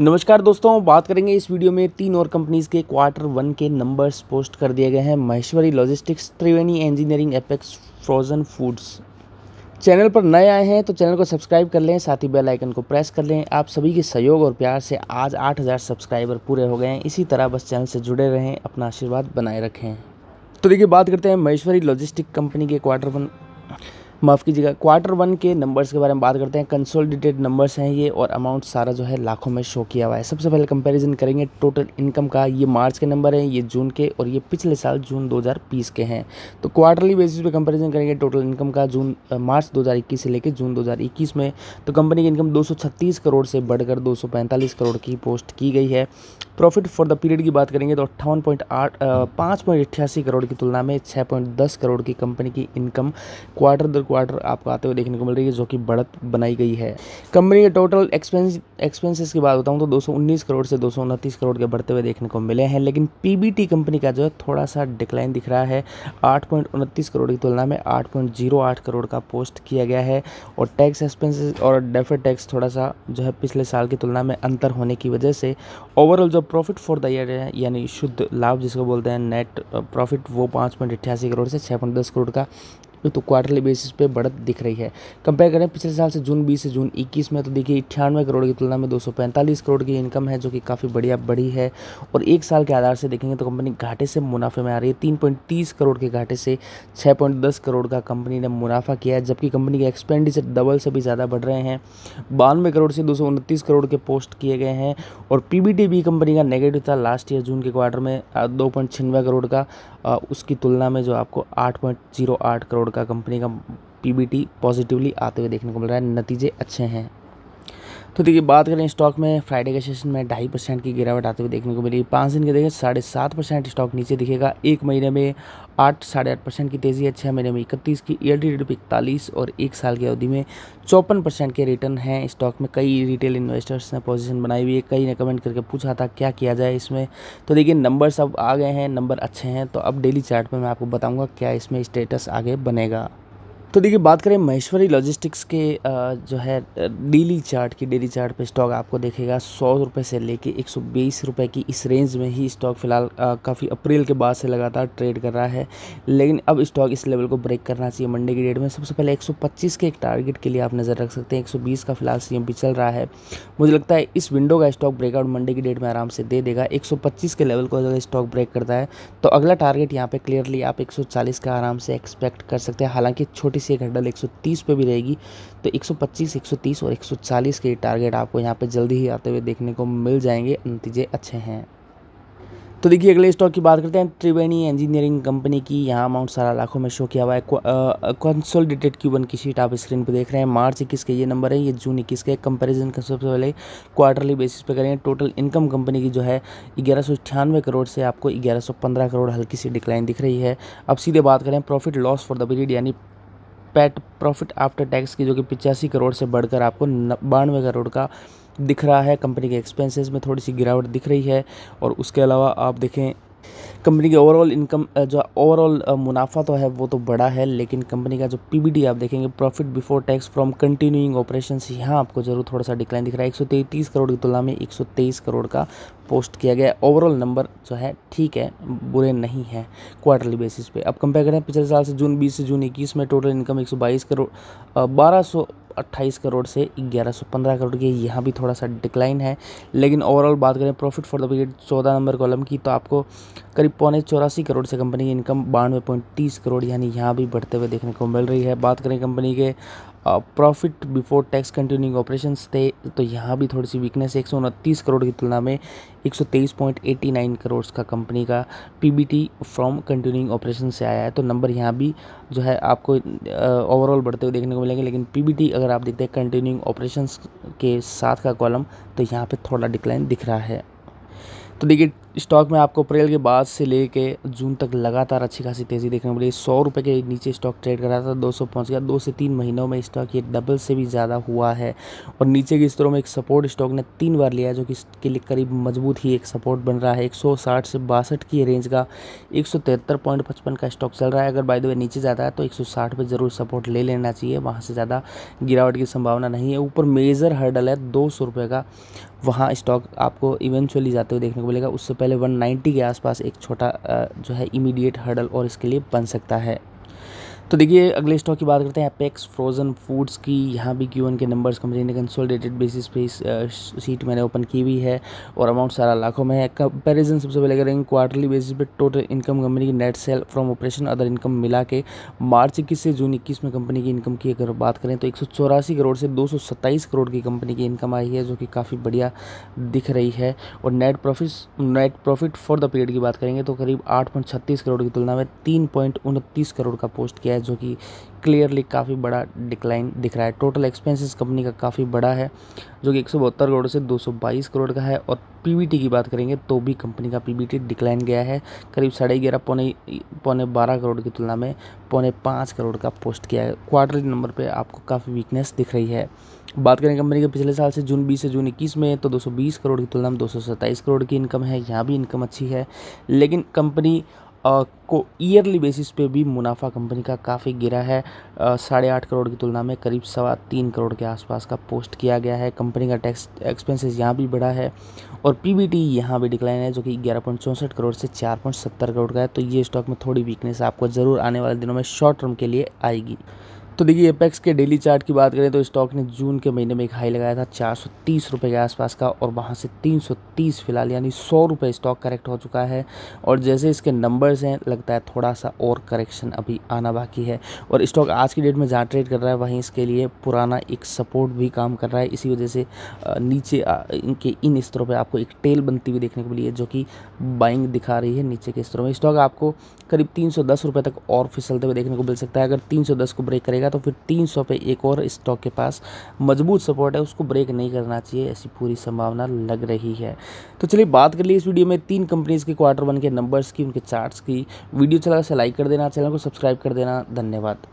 नमस्कार दोस्तों, बात करेंगे इस वीडियो में तीन और कंपनीज के Q1 के नंबर्स पोस्ट कर दिए गए हैं। Maheshwari logistics, Triveni engineering, apex frozen foods. Channel पर नए आए हैं तो चैनल को सब्सक्राइब कर लें, साथ ही बेल आइकन को प्रेस कर लें। आप सभी के सहयोग और प्यार से आज 8000 सब्सक्राइबर पूरे हो गए हैं। इसी तरह बस चैनल से जुड़े रहें, अपना आशीर्वाद बनाए रखें। तो देखिए, बात करते हैं महेश्वरी लॉजिस्टिक कंपनी के Q1 के नंबर्स के बारे में बात करते हैं। कंसोलिडेटेड नंबर्स हैं ये, और अमाउंट सारा जो है लाखों में शो किया हुआ है। सबसे पहले कंपैरिजन करेंगे टोटल इनकम का। ये मार्च के नंबर हैं, ये जून के, और ये पिछले साल जून 2020 के हैं। तो क्वार्टरली बेसिस पे कंपैरिजन करेंगे टोटल इनकम का मार्च 2021 से लेकर जून 2021 में। तो कंपनी की इनकम 236 करोड़ से बढ़कर 245 करोड़ की पोस्ट की गई है। प्रॉफिट फॉर द पीरियड की बात करेंगे तो 5.88 करोड़ की तुलना में 6.10 करोड़ की कंपनी की इनकम क्वार्टर दर क्वार्टर आपको आते हुए देखने को मिल रही है, जो कि बढ़त बनाई गई है। कंपनी के टोटल एक्सपेंसेस की बात बताऊं तो 219 करोड़ से 229 करोड़ के बढ़ते हुए देखने को मिले हैं। लेकिन पीबीटी कंपनी का जो है थोड़ा सा डिक्लाइन दिख रहा है। 8.29 करोड़ की तुलना में 8.08 करोड़ का पोस्ट किया गया है। और टैक्स एक्सपेंसेस और डेफर्ड टैक्स थोड़ा सा जो है पिछले साल की तुलना में अंतर होने की वजह से ओवरऑल जो प्रॉफिट फॉर द ईयर है, यानी शुद्ध लाभ जिसको बोलते हैं नेट प्रॉफिट, वो 5.88 करोड़ से 6.10 करोड़ का तो क्वार्टरली बेसिस पे बढ़त दिख रही है। कंपेयर करें पिछले साल से जून 20 से जून 21 में, तो देखिए 98 करोड़ की तुलना में 245 करोड़ की इनकम है, जो कि काफ़ी बढ़िया बढ़ी है। और एक साल के आधार से देखेंगे तो कंपनी घाटे से मुनाफे में आ रही है। 3.30 करोड़ के घाटे से 6.10 करोड़ का कंपनी ने मुनाफा किया है, जबकि कंपनी के एक्सपेंडिचर डबल से भी ज़्यादा बढ़ रहे हैं। 92 करोड़ से 229 करोड़ के पोस्ट किए गए हैं। और पीबीटी भी कंपनी का नेगेटिव था लास्ट ईयर जून के क्वार्टर में 2.96 करोड़ का, उसकी तुलना में जो आपको 8.08 करोड़ का कंपनी का पीबीटी पॉजिटिवली आते हुए देखने को मिल रहा है। नतीजे अच्छे हैं। तो देखिए, बात करें स्टॉक में, फ्राइडे के सेशन में 2.5% की गिरावट आते हुए देखने को मिली। 5 दिन के देखें 7.5% स्टॉक नीचे दिखेगा। एक महीने में 8-8.5% की तेज़ी है। 6 महीने में 31 की, ईयर टू डेट 41, और एक साल की अवधि में 54% के रिटर्न हैं स्टॉक में। कई रिटेल इन्वेस्टर्स ने पोजीशन बनाई हुई है। कई ने कमेंट करके पूछा था क्या किया जाए इसमें। तो देखिए, नंबर्स अब आ गए हैं, नंबर अच्छे हैं। तो अब डेली चार्ट में मैं आपको बताऊँगा क्या इसमें स्टेटस आगे बनेगा। तो देखिए, बात करें महेश्वरी लॉजिस्टिक्स के जो है डेली चार्ट पे स्टॉक आपको देखेगा 100 रुपये से लेके 120 रुपये की इस रेंज में ही स्टॉक फिलहाल काफ़ी अप्रैल के बाद से लगातार ट्रेड कर रहा है। लेकिन अब स्टॉक इस लेवल को ब्रेक करना चाहिए मंडे की डेट में। सबसे पहले 125 के एक टारगेट के लिए आप नज़र रख सकते हैं। 120 का फिलहाल सीएमपी चल रहा है। मुझे लगता है इस विंडो का स्टॉक ब्रेकआउट मंडे की डेट में आराम से दे देगा। 125 के लेवल को अगर स्टॉक ब्रेक करता है तो अगला टारगेट यहाँ पे क्लियरली आप 140 का आराम से एक्सपेक्ट कर सकते हैं। हालांकि छोटी सी एक हर्डल 130 पे भी रहेगी, तो 125, 130 और 140 के टारगेट आपको यहाँ पे जल्दी ही आते हुए देखने को मिल जाएंगे। नतीजे अच्छे हैं। तो देखिए, अगले स्टॉक की बात करते हैं। त्रिवेणी इंजीनियरिंग कंपनी की। यहाँ अमाउंट सारा लाखों में शो किया हुआ है। कंसोलिडेटेड Q1 की शीट आप स्क्रीन पे देख रहे हैं। मार्च 21 के ये नंबर है, ये जून 21 के। कंपैरिजन का सबसे पहले क्वार्टरली बेसिस पे करें। टोटल इनकम कंपनी की जो है 1198 करोड़ से आपको 1115 करोड़ हल्की सी डिक्लाइन दिख रही है। अब सीधे बात करें profit loss for the period, यानी पैट प्रॉफिट आफ्टर टैक्स की, जो कि 85 करोड़ से बढ़कर आपको 92 करोड़ का दिख रहा है। कंपनी के एक्सपेंसेस में थोड़ी सी गिरावट दिख रही है। और उसके अलावा आप देखें कंपनी की ओवरऑल इनकम जो ओवरऑल मुनाफा तो है वो तो बड़ा है, लेकिन कंपनी का जो पीबीटी आप देखेंगे, profit before tax from continuing operations, यहाँ आपको जरूर थोड़ा सा डिक्लाइन दिख रहा है। 133 करोड़ की तुलना में 123 करोड़ का पोस्ट किया गया। ओवरऑल नंबर जो है ठीक है, बुरे नहीं है क्वार्टरली बेसिस पे। अब कंपेयर करें पिछले साल से जून 20 से जून 21 में, टोटल इनकम 122 करोड़ 1228 करोड़ से 1115 करोड़ की, यहाँ भी थोड़ा सा डिक्लाइन है। लेकिन ओवरऑल बात करें profit for the period 14 number column की, तो आपको करीब 84 करोड़ से कंपनी की इनकम 92.30 करोड़, यानी यहाँ भी बढ़ते हुए देखने को मिल रही है। बात करें कंपनी के profit before tax continuing operations थे, तो यहाँ भी थोड़ी सी वीकनेस है। 129 करोड़ की तुलना में 123.89 करोड़ का कंपनी का पीबीटी फ्रॉम कंटिन्यूइंग ऑपरेशन से आया है। तो नंबर यहाँ भी जो है आपको ओवरऑल बढ़ते हुए देखने को मिलेंगे। लेकिन पीबीटी अगर आप देखते हैं कंटिन्यूइंग ऑपरेशंस के साथ का कॉलम, तो यहाँ पे थोड़ा डिक्लाइन दिख रहा है। तो देखिए, स्टॉक में आपको अप्रैल के बाद से लेके जून तक लगातार अच्छी खासी तेज़ी देखने को मिली। 100 रुपये के नीचे स्टॉक ट्रेड कर रहा था, 200 पहुंच गया। 2 से 3 महीनों में स्टॉक ये डबल से भी ज़्यादा हुआ है। और नीचे के स्तरों में एक सपोर्ट स्टॉक ने 3 बार लिया है, जो कि इसके लिए करीब मजबूत ही एक सपोर्ट बन रहा है। 160 से 62 की रेंज का 173.55 का स्टॉक चल रहा है। अगर बाय द वे नीचे जाता है तो 160 पे ज़रूर सपोर्ट ले लेना चाहिए, वहाँ से ज़्यादा गिरावट की संभावना नहीं है। ऊपर मेजर हर्डल है 200 रुपये का, वहाँ स्टॉक आपको इवेंचुअली जाते हुए देखने को मिलेगा। उससे पहले 190 के आसपास एक छोटा जो है इमीडिएट हर्डल और इसके लिए बन सकता है। तो देखिए अगले स्टॉक की बात करते हैं अपेक्स फ्रोज़न फूड्स की। यहाँ भी Q1 के नंबर्स कंपनी ने कंसोलिडेटेड बेसिस पे इस शीट मैंने ओपन की हुई है और अमाउंट सारा लाखों में है। कंपैरिजन सबसे पहले करेंगे क्वार्टरली बेसिस पे। टोटल इनकम कंपनी की net cell from operation other income मिला के मार्च 21 से जून 21 में कंपनी की इनकम की अगर बात करें तो 184 करोड़ से 227 करोड़ की कंपनी की इनकम आई है, जो कि काफ़ी बढ़िया दिख रही है। और net profit for the period की बात करेंगे तो करीब 8.36 करोड़ की तुलना में 3.29 करोड़ का पोस्ट किया है, जो कि क्लियरली काफ़ी बड़ा डिक्लाइन दिख रहा है। टोटल एक्सपेंसेस कंपनी का काफ़ी बड़ा है, जो कि 172 करोड़ से 222 करोड़ का है। और पीबीटी की बात करेंगे तो भी कंपनी का पीबीटी डिक्लाइन गया है, करीब 11.5 पौने 12 करोड़ की तुलना में 4.5 करोड़ का पोस्ट किया है। क्वार्टरली नंबर पे आपको काफ़ी वीकनेस दिख रही है। बात करें कंपनी के पिछले साल से जून 20 से जून 21 में तो 220 करोड़ की तुलना में 227 करोड़ की इनकम है। यहाँ भी इनकम अच्छी है, लेकिन कंपनी को ईयरली बेसिस पे भी मुनाफा कंपनी का काफ़ी गिरा है। 8.5 करोड़ की तुलना में करीब 3.25 करोड़ के आसपास का पोस्ट किया गया है। कंपनी का टैक्स एक्सपेंसेस यहाँ भी बढ़ा है और पीबीटी यहाँ भी डिक्लाइन है, जो कि 11.64 करोड़ से 4.70 करोड़ का है। तो ये स्टॉक में थोड़ी वीकनेस आपको ज़रूर आने वाले दिनों में शॉर्ट टर्म के लिए आएगी। तो देखिए एपेक्स के डेली चार्ट की बात करें तो स्टॉक ने जून के महीने में एक हाई लगाया था 430 रुपये के आसपास का, और वहाँ से 330 फिलहाल यानी 100 रुपये स्टॉक करेक्ट हो चुका है। और जैसे इसके नंबर्स हैं लगता है थोड़ा सा और करेक्शन अभी आना बाकी है। और स्टॉक आज की डेट में जहाँ ट्रेड कर रहा है वहीं इसके लिए पुराना एक सपोर्ट भी काम कर रहा है। इसी वजह से नीचे इनके इन स्तरों पर आपको एक टेल बनती हुई देखने को मिली है, जो कि बाइंग दिखा रही है नीचे के स्तरों में। स्टॉक आपको करीब 310 रुपये तक और फिसलते हुए देखने को मिल सकता है। अगर 310 को ब्रेक करेगा तो फिर 300 पे एक और स्टॉक के पास मजबूत सपोर्ट है, उसको ब्रेक नहीं करना चाहिए, ऐसी पूरी संभावना लग रही है। तो चलिए बात कर ली इस वीडियो में 3 कंपनीज के Q1 के नंबर्स की, उनके चार्ट्स की। वीडियो चला से लाइक कर देना, चैनल को सब्सक्राइब कर देना। धन्यवाद।